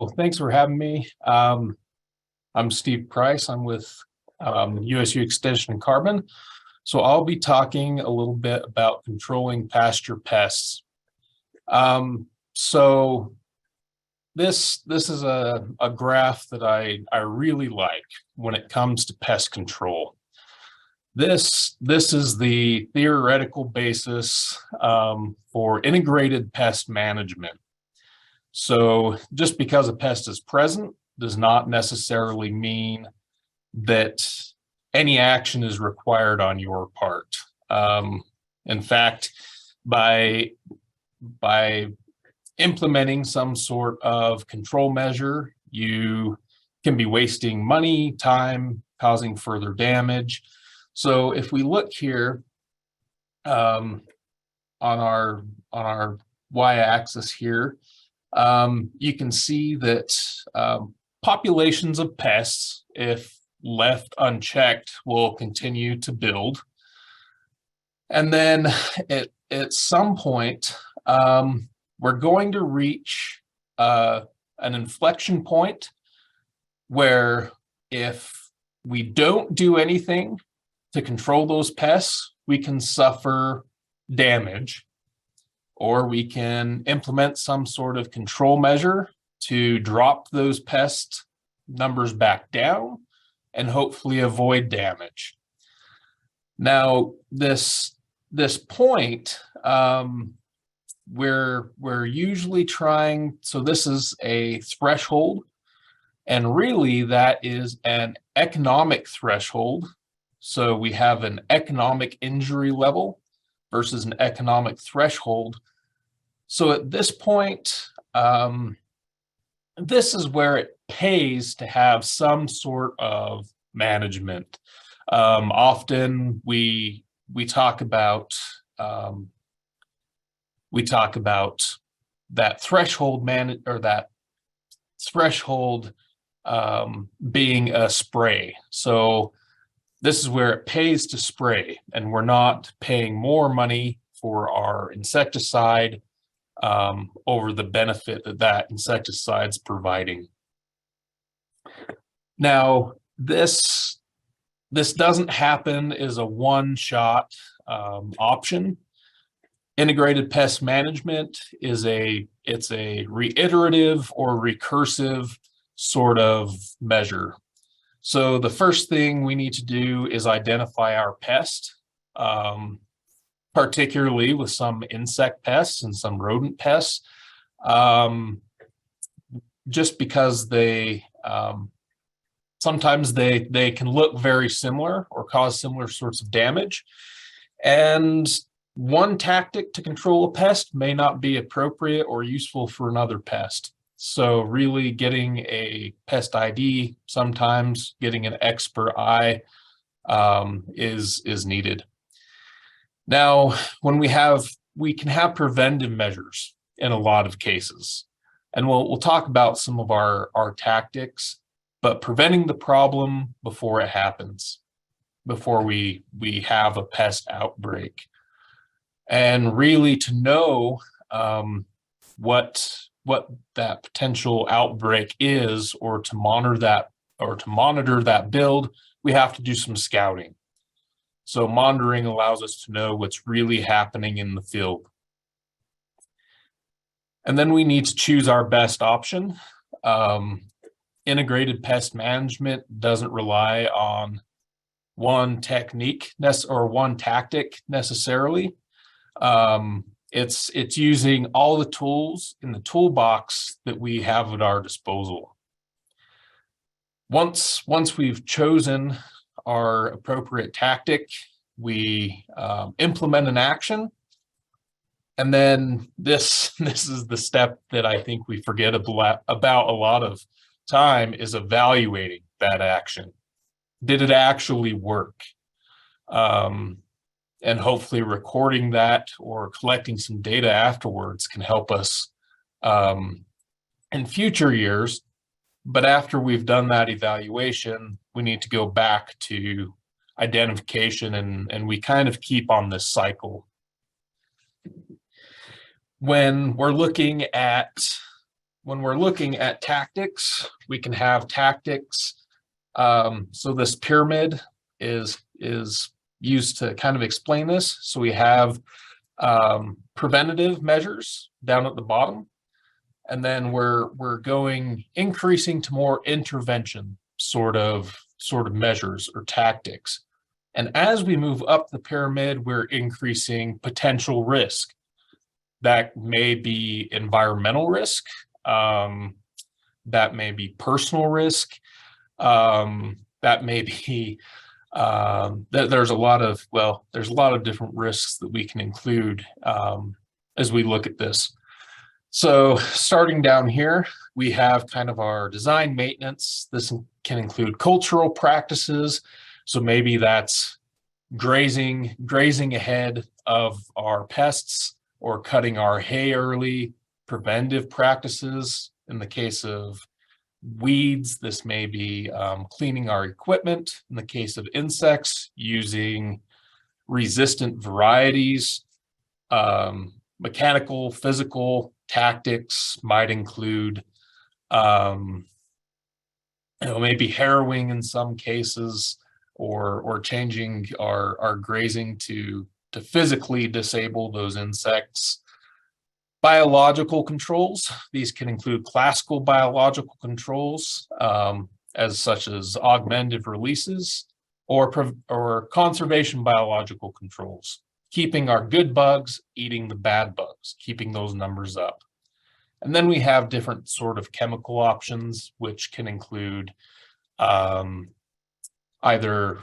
Well, thanks for having me. I'm Steve Price. I'm with USU Extension and Carbon. So I'll be talking a little bit about controlling pasture pests. So this is a graph that I really like when it comes to pest control. This is the theoretical basis for integrated pest management. So just because a pest is present does not necessarily mean that any action is required on your part. In fact, by implementing some sort of control measure, you can be wasting money, time, causing further damage. So if we look here on our y-axis here, you can see that populations of pests, if left unchecked, will continue to build. And then at some point, we're going to reach an inflection point where if we don't do anything to control those pests, we can suffer damage, or we can implement some sort of control measure to drop those pest numbers back down and hopefully avoid damage. Now, this point, we're usually trying, so this is a threshold, and really that is an economic threshold. So we have an economic injury level versus an economic threshold. So at this point, this is where it pays to have some sort of management. Often we talk about that threshold that threshold being a spray. So this is where it pays to spray, and we're not paying more money for our insecticide over the benefit that insecticide's providing. Now, this doesn't happen as a one-shot option. Integrated pest management is it's a reiterative or recursive sort of measure. So the first thing we need to do is identify our pest, particularly with some insect pests and some rodent pests, just because they sometimes they can look very similar or cause similar sorts of damage. And one tactic to control a pest may not be appropriate or useful for another pest. So really getting a pest ID, sometimes getting an expert eye is needed. Now, when we can have preventive measures in a lot of cases, and we'll talk about some of our tactics, but preventing the problem before it happens, before we have a pest outbreak, and really to know what that potential outbreak is, or to monitor that build, we have to do some scouting. So monitoring allows us to know what's really happening in the field. And then we need to choose our best option. Integrated pest management doesn't rely on one technique or one tactic necessarily. It's using all the tools in the toolbox that we have at our disposal. Once we've chosen our appropriate tactic, we implement an action, and then this is the step that I think we forget about a lot of time, is evaluating that action. Did it actually work? And hopefully recording that or collecting some data afterwards can help us in future years. But after we've done that evaluation, we need to go back to identification, and we kind of keep on this cycle. When we're looking at when we're looking at tactics, we can have tactics. So this pyramid is used to kind of explain this. So we have preventative measures down at the bottom, and then we're increasing to more intervention sort of measures or tactics. And as we move up the pyramid, we're increasing potential risk. That may be environmental risk, that may be personal risk, that may be there's a lot of different risks that we can include as we look at this. So starting down here, we have kind of our design maintenance. This can include cultural practices. So maybe that's grazing ahead of our pests, or cutting our hay early. Preventive practices, in the case of weeds, this may be cleaning our equipment. In the case of insects, using resistant varieties. Mechanical, physical tactics might include maybe harrowing in some cases, or changing our grazing to physically disable those insects. Biological controls, these can include classical biological controls, as such as augmentative releases, or conservation biological controls, keeping our good bugs, eating the bad bugs, keeping those numbers up. And then we have different sort of chemical options, which can include either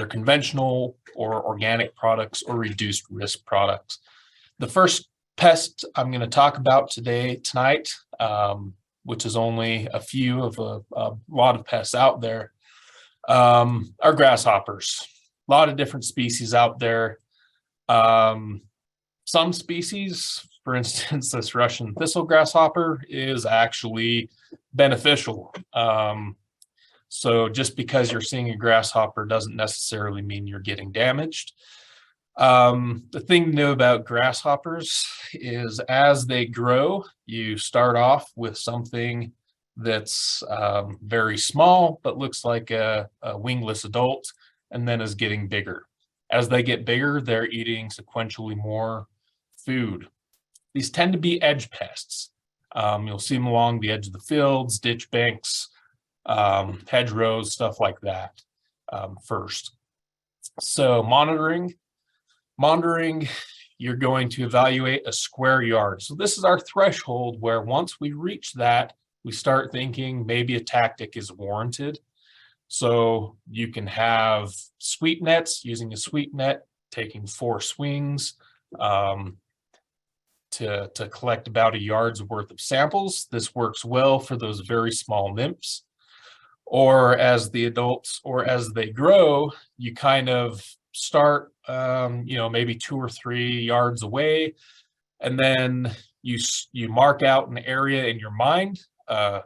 conventional or organic products, or reduced risk products. The first pest I'm going to talk about tonight, which is only a few of a lot of pests out there, are grasshoppers. A lot of different species out there. Some species, for instance, this Russian thistle grasshopper, is actually beneficial. So just because you're seeing a grasshopper doesn't necessarily mean you're getting damaged. The thing to know about grasshoppers is, as they grow, you start off with something that's very small but looks like a wingless adult, and then is getting bigger. As they get bigger, they're eating sequentially more food. These tend to be edge pests. You'll see them along the edge of the fields, ditch banks, hedgerows, stuff like that first. So monitoring, you're going to evaluate a square yard. So this is our threshold where, once we reach that, we start thinking maybe a tactic is warranted. So you can have sweep nets, using a sweep net, taking 4 swings to collect about a yard's worth of samples. This works well for those very small nymphs. Or as the adults, or as they grow, you kind of start maybe 2 or 3 yards away, and then you mark out an area in your mind, a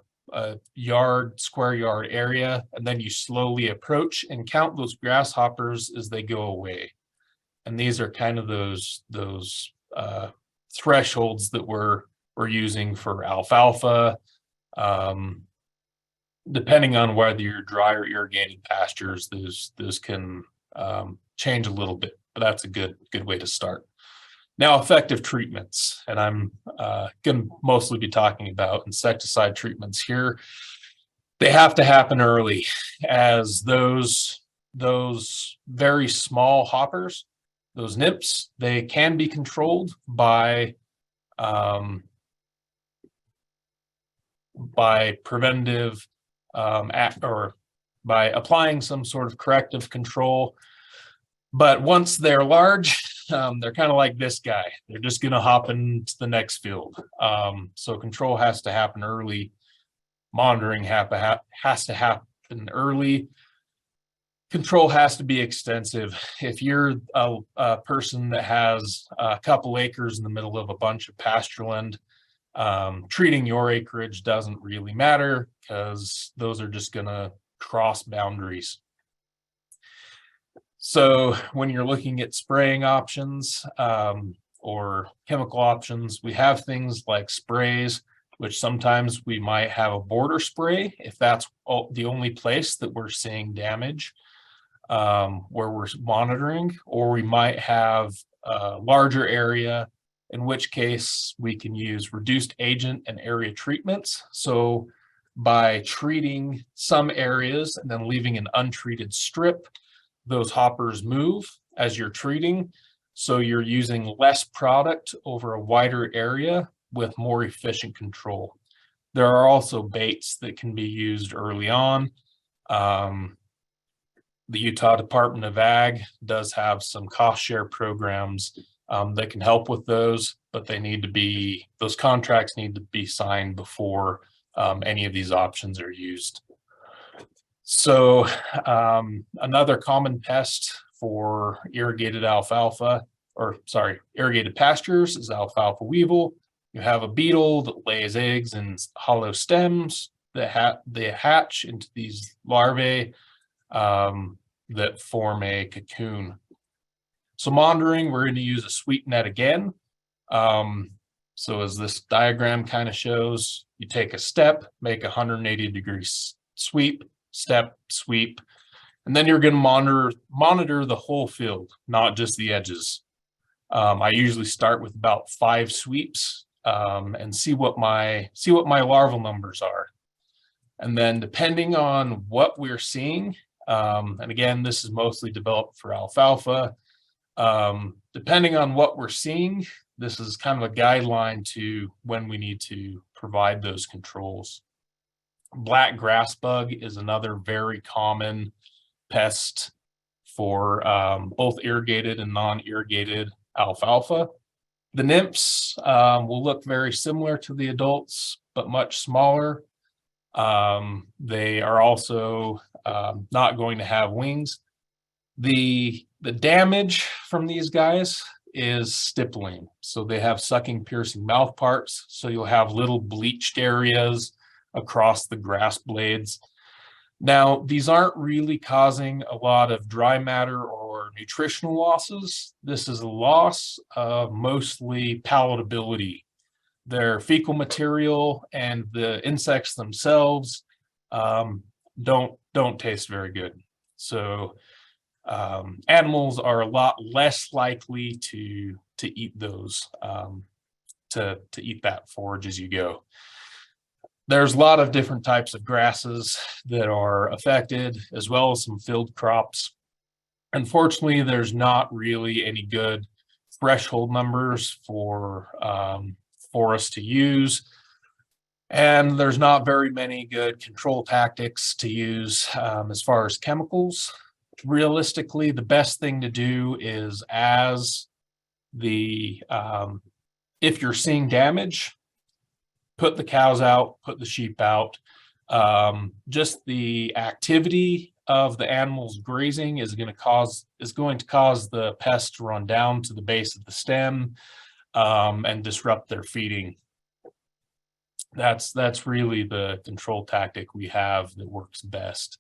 square yard area, and then you slowly approach and count those grasshoppers as they go away. And these are kind of those thresholds that we're using for alfalfa. Depending on whether you're dry or irrigating pastures, those can change a little bit, but that's a good way to start. Now, effective treatments, and I'm going to mostly be talking about insecticide treatments here. They have to happen early, as those very small hoppers, those nymphs, they can be controlled by preventative or by applying some sort of corrective control. But once they're large, they're kind of like this guy. They're just going to hop into the next field. So control has to happen early. Monitoring has to happen early. Control has to be extensive. If you're a person that has a couple acres in the middle of a bunch of pastureland, treating your acreage doesn't really matter, because those are just going to cross boundaries. So when you're looking at spraying options or chemical options, we have things like sprays. which sometimes we might have a border spray if that's the only place that we're seeing damage, where we're monitoring, or we might have a larger area, in which case we can use reduced agent and area treatments. So by treating some areas and then leaving an untreated strip, those hoppers move as you're treating. So you're using less product over a wider area with more efficient control. There are also baits that can be used early on. The Utah Department of Ag does have some cost share programs that can help with those, but those contracts need to be signed before any of these options are used. So another common pest for irrigated pastures is alfalfa weevil. You have a beetle that lays eggs in hollow stems that they hatch into these larvae that form a cocoon. So monitoring, we're going to use a sweep net again. So as this diagram kind of shows, you take a step, make a 180-degree sweep, step, sweep, and then you're going to monitor the whole field, not just the edges. I usually start with about 5 sweeps and see what my larval numbers are. And then depending on what we're seeing, and again, this is mostly developed for alfalfa, depending on what we're seeing, this is kind of a guideline to when we need to provide those controls. Black grass bug is another very common pest for both irrigated and non-irrigated alfalfa. The nymphs will look very similar to the adults, but much smaller. They are also not going to have wings. The damage from these guys is stippling. So they have sucking, piercing mouth parts. So you'll have little bleached areas across the grass blades. Now, these aren't really causing a lot of dry matter or nutritional losses. This is a loss of mostly palatability. Their fecal material and the insects themselves don't taste very good. So animals are a lot less likely to eat those, to eat that forage as you go. There's a lot of different types of grasses that are affected, as well as some field crops. Unfortunately, there's not really any good threshold numbers for us to use. And there's not very many good control tactics to use as far as chemicals. Realistically, the best thing to do is if you're seeing damage, put the cows out, put the sheep out. Just the activity of the animals grazing is going to cause the pest to run down to the base of the stem and disrupt their feeding. That's really the control tactic we have that works best.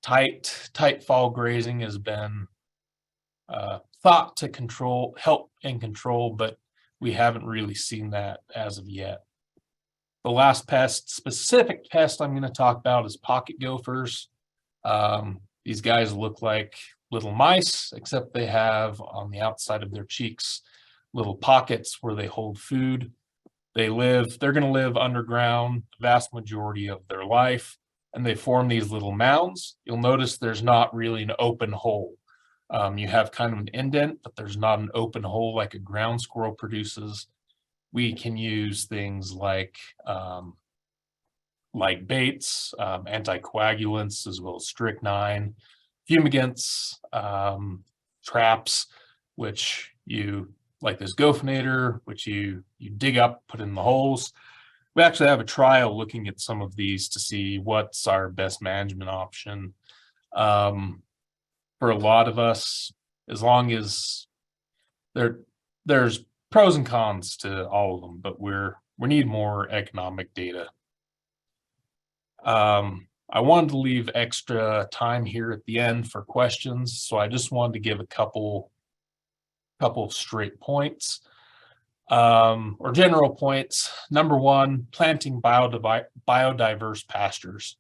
Tight fall grazing has been thought to help and control, but we haven't really seen that as of yet. The last specific pest I'm going to talk about is pocket gophers. These guys look like little mice, except they have on the outside of their cheeks little pockets where they hold food. They're going to live underground the vast majority of their life, and they form these little mounds. You'll notice there's not really an open hole. You have kind of an indent, but there's not an open hole like a ground squirrel produces. We can use things like baits, anticoagulants, as well as strychnine, fumigants, traps, which like this gophinator, which you dig up, put in the holes. We actually have a trial looking at some of these to see what's our best management option. For a lot of us, as long as there's pros and cons to all of them, but we need more economic data. I wanted to leave extra time here at the end for questions, so I just wanted to give a couple straight points. Or general points. Number one, planting biodiverse pastures,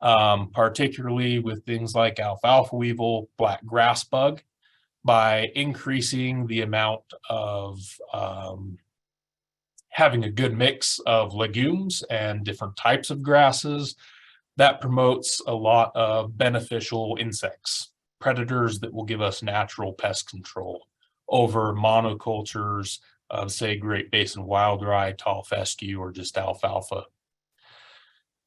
particularly with things like alfalfa weevil, black grass bug, by increasing the amount of having a good mix of legumes and different types of grasses. That promotes a lot of beneficial insects, predators that will give us natural pest control over monocultures of, say, Great Basin wild rye, tall fescue, or just alfalfa.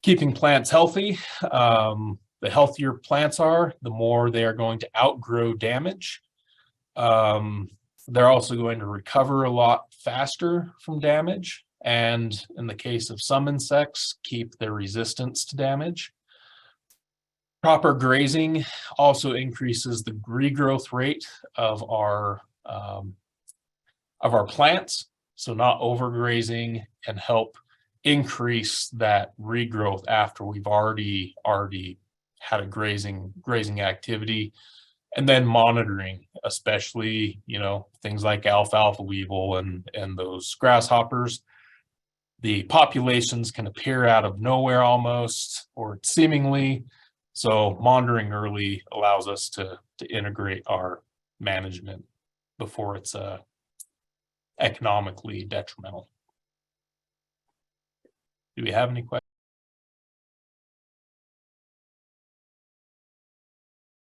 Keeping plants healthy. The healthier plants are, the more they are going to outgrow damage. They're also going to recover a lot faster from damage, and in the case of some insects, keep their resistance to damage. Proper grazing also increases the regrowth rate of our plants, so not overgrazing can help increase that regrowth after we've already had a grazing activity. And then monitoring, especially, things like alfalfa weevil and those grasshoppers. The populations can appear out of nowhere almost, or seemingly. So monitoring early allows us to integrate our management before it's economically detrimental. Do we have any questions?